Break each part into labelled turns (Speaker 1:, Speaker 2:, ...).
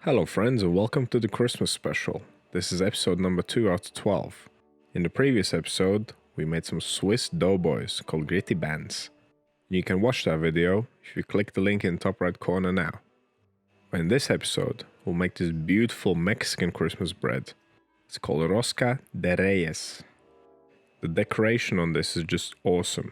Speaker 1: Hello friends and welcome to the Christmas special. This is episode number 2 out of 12. In the previous episode, we made some Swiss doughboys called gritty buns. You can watch that video if you click the link in the top right corner now. In this episode, we'll make this beautiful Mexican Christmas bread. It's called Rosca de Reyes. The decoration on this is just awesome.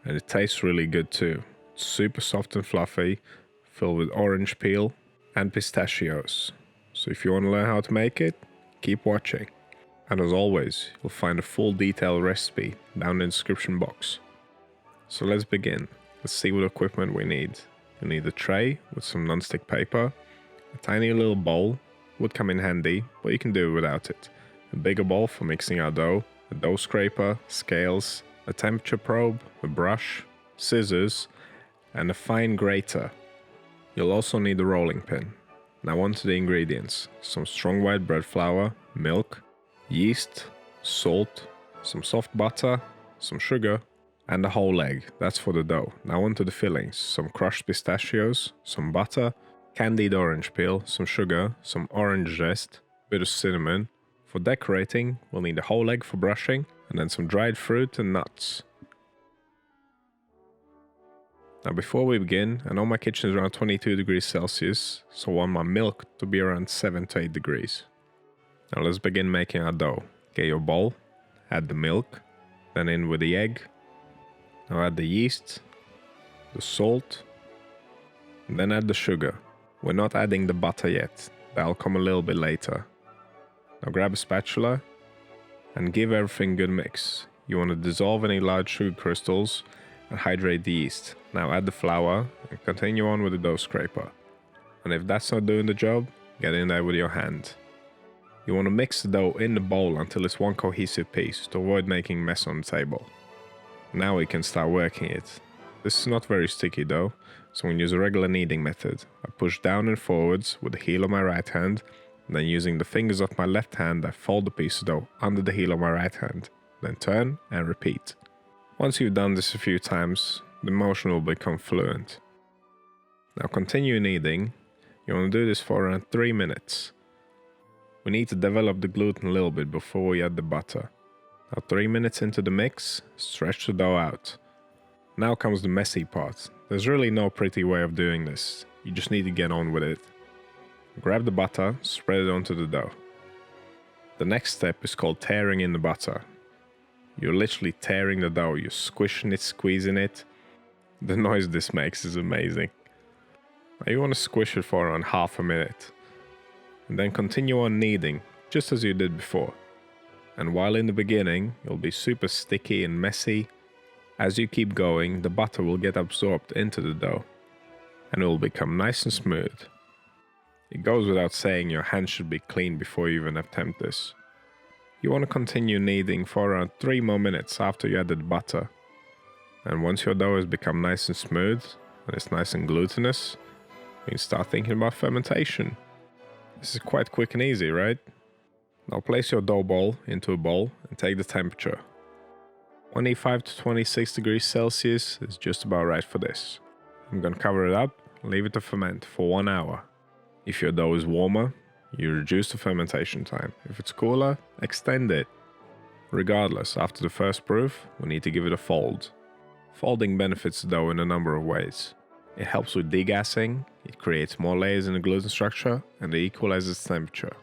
Speaker 1: And it tastes really good too. It's super soft and fluffy, filled with orange peel and pistachios. So if you want to learn how to make it, keep watching. And as always, you'll find a full detailed recipe down in the description box. So let's begin. Let's see what equipment we need. You'll need a tray with some non-stick paper, a tiny little bowl, would come in handy, but you can do it without it. A bigger bowl for mixing our dough, a dough scraper, scales, a temperature probe, a brush, scissors, and a fine grater. You'll also need a rolling pin. Now on to the ingredients. Some strong white bread flour, milk, yeast, salt, some soft butter, some sugar, and a whole egg. That's for the dough. Now on to the fillings. Some crushed pistachios, some butter, candied orange peel, some sugar, some orange zest, a bit of cinnamon. For decorating, we'll need a whole egg for brushing, and then some dried fruit and nuts. Now before we begin, I know my kitchen is around 22 degrees Celsius, so I want my milk to be around 7 to 8 degrees. Now let's begin making our dough. Get your bowl, add the milk, then in with the egg. Now add the yeast, the salt, and then add the sugar. We're not adding the butter yet, that'll come a little bit later. Now grab a spatula and give everything a good mix. You want to dissolve any large sugar crystals and hydrate the yeast. Now add the flour and continue on with the dough scraper. And if that's not doing the job, get in there with your hand. You want to mix the dough in the bowl until it's one cohesive piece to avoid making mess on the table. Now we can start working it. This is not very sticky though, so I'm going to use a regular kneading method. I push down and forwards with the heel of my right hand, and then using the fingers of my left hand I fold the piece of dough under the heel of my right hand. Then turn and repeat. Once you've done this a few times, the motion will become fluent. Now continue kneading. You want to do this for around 3 minutes. We need to develop the gluten a little bit before we add the butter. Now 3 minutes into the mix, stretch the dough out. Now comes the messy part. There's really no pretty way of doing this. You just need to get on with it. Grab the butter, spread it onto the dough. The next step is called tearing in the butter. You're literally tearing the dough, you're squishing it, squeezing it. The noise this makes is amazing. Now you want to squish it for around half a minute. And then continue on kneading, just as you did before. And while in the beginning, it'll be super sticky and messy, as you keep going, the butter will get absorbed into the dough. And it will become nice and smooth. It goes without saying your hands should be clean before you even attempt this. You want to continue kneading for around 3 more minutes after you added butter. And once your dough has become nice and smooth, and it's nice and glutinous, you can start thinking about fermentation. This is quite quick and easy, right? Now place your dough ball into a bowl and take the temperature. 25 to 26 degrees Celsius is just about right for this. I'm going to cover it up and leave it to ferment for 1 hour. If your dough is warmer, you reduce the fermentation time. If it's cooler, extend it. Regardless, after the first proof, we need to give it a fold. Folding benefits the dough in a number of ways. It helps with degassing, it creates more layers in the gluten structure, and it equalizes temperature.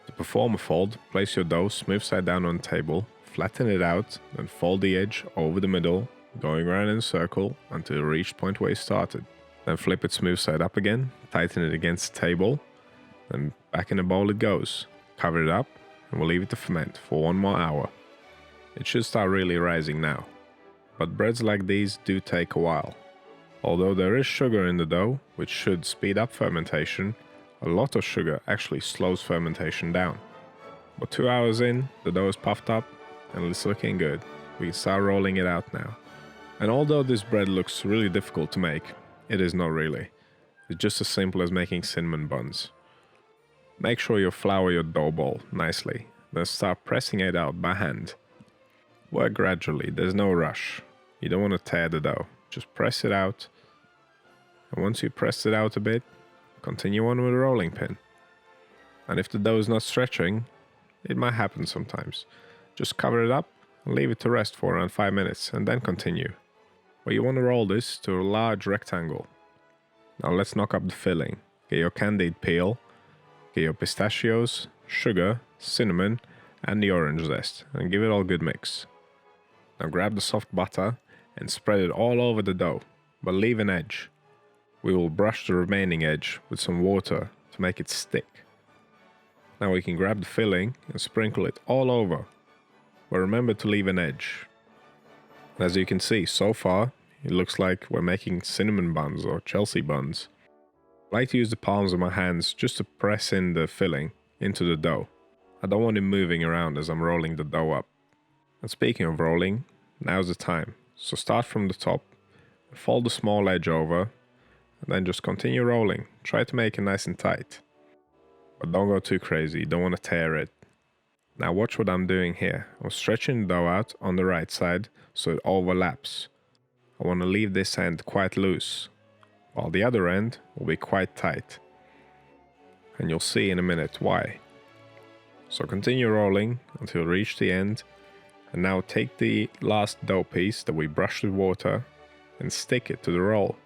Speaker 1: To perform a fold, place your dough smooth side down on the table, flatten it out, then fold the edge over the middle, going around in a circle until you reach the point where you started. Then flip it smooth side up again, tighten it against the table, then back in the bowl it goes. Cover it up and we'll leave it to ferment for 1 more hour. It should start really rising now. But breads like these do take a while. Although there is sugar in the dough, which should speed up fermentation, a lot of sugar actually slows fermentation down. But 2 hours in, the dough is puffed up and it's looking good. We can start rolling it out now. And although this bread looks really difficult to make, it is not really. It's just as simple as making cinnamon buns. Make sure you flour your dough ball nicely, then start pressing it out by hand. Work gradually, there's no rush. You don't want to tear the dough, just press it out. And once you press it out a bit, continue on with a rolling pin. And if the dough is not stretching, it might happen sometimes. Just cover it up and leave it to rest for around 5 minutes and then continue. But you want to roll this to a large rectangle. Now let's knock up the filling. Get your candied peel, get your pistachios, sugar, cinnamon, and the orange zest, and give it all a good mix. Now grab the soft butter and spread it all over the dough, but leave an edge. We will brush the remaining edge with some water to make it stick. Now we can grab the filling and sprinkle it all over, but remember to leave an edge. As you can see, so far, it looks like we're making cinnamon buns or Chelsea buns. I like to use the palms of my hands just to press in the filling into the dough. I don't want it moving around as I'm rolling the dough up. And speaking of rolling, now's the time. So start from the top, fold the small edge over, and then just continue rolling. Try to make it nice and tight. But don't go too crazy, you don't want to tear it. Now watch what I'm doing here. I'm stretching the dough out on the right side so it overlaps. I want to leave this end quite loose, while the other end will be quite tight. And you'll see in a minute why. So continue rolling until you reach the end, and now take the last dough piece that we brushed with water and stick it to the roll.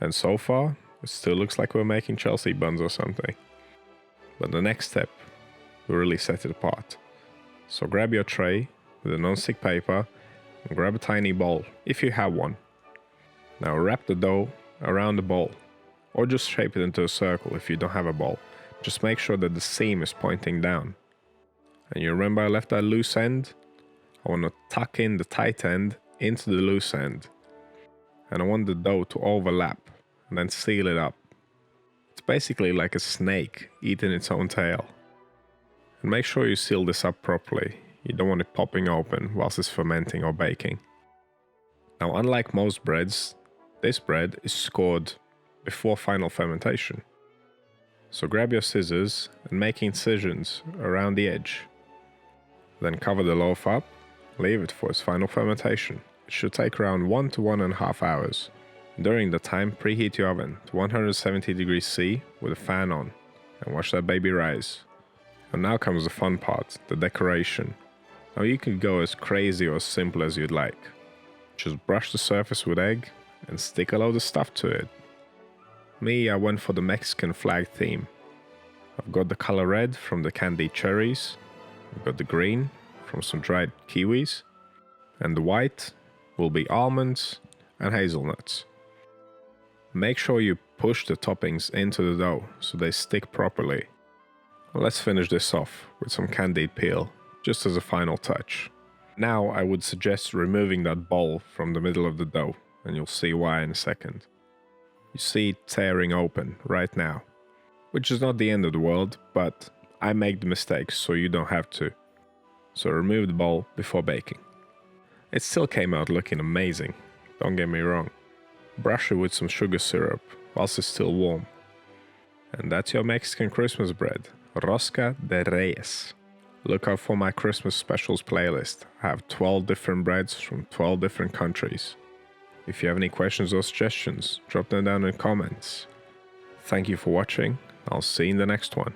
Speaker 1: And so far, it still looks like we're making Chelsea buns or something. But the next step will really set it apart. So grab your tray with a non-stick paper and grab a tiny bowl, if you have one. Now wrap the dough around the bowl, or just shape it into a circle if you don't have a bowl. Just make sure that the seam is pointing down. And you remember I left that loose end? I want to tuck in the tight end into the loose end. And I want the dough to overlap and then seal it up. It's basically like a snake eating its own tail. And make sure you seal this up properly. You don't want it popping open whilst it's fermenting or baking. Now, unlike most breads, this bread is scored before final fermentation. So grab your scissors and make incisions around the edge. Then cover the loaf up, leave it for its final fermentation. It should take around 1 to 1.5 hours. During the time, preheat your oven to 170 degrees C with a fan on and watch that baby rise. And now comes the fun part, the decoration. Now you can go as crazy or as simple as you'd like. Just brush the surface with egg and stick a load of stuff to it. Me, I went for the Mexican flag theme. I've got the color red from the candied cherries, I've got the green from some dried kiwis, and the white will be almonds and hazelnuts. Make sure you push the toppings into the dough so they stick properly. Let's finish this off with some candied peel, just as a final touch. Now I would suggest removing that bowl from the middle of the dough, and you'll see why in a second. You see it tearing open right now, which is not the end of the world, but I make the mistakes so you don't have to. So remove the bowl before baking. It still came out looking amazing, don't get me wrong. Brush it with some sugar syrup whilst it's still warm. And that's your Mexican Christmas bread, Rosca de Reyes. Look out for my Christmas specials playlist. I have 12 different breads from 12 different countries. If you have any questions or suggestions, drop them down in the comments. Thank you for watching. I'll see you in the next one.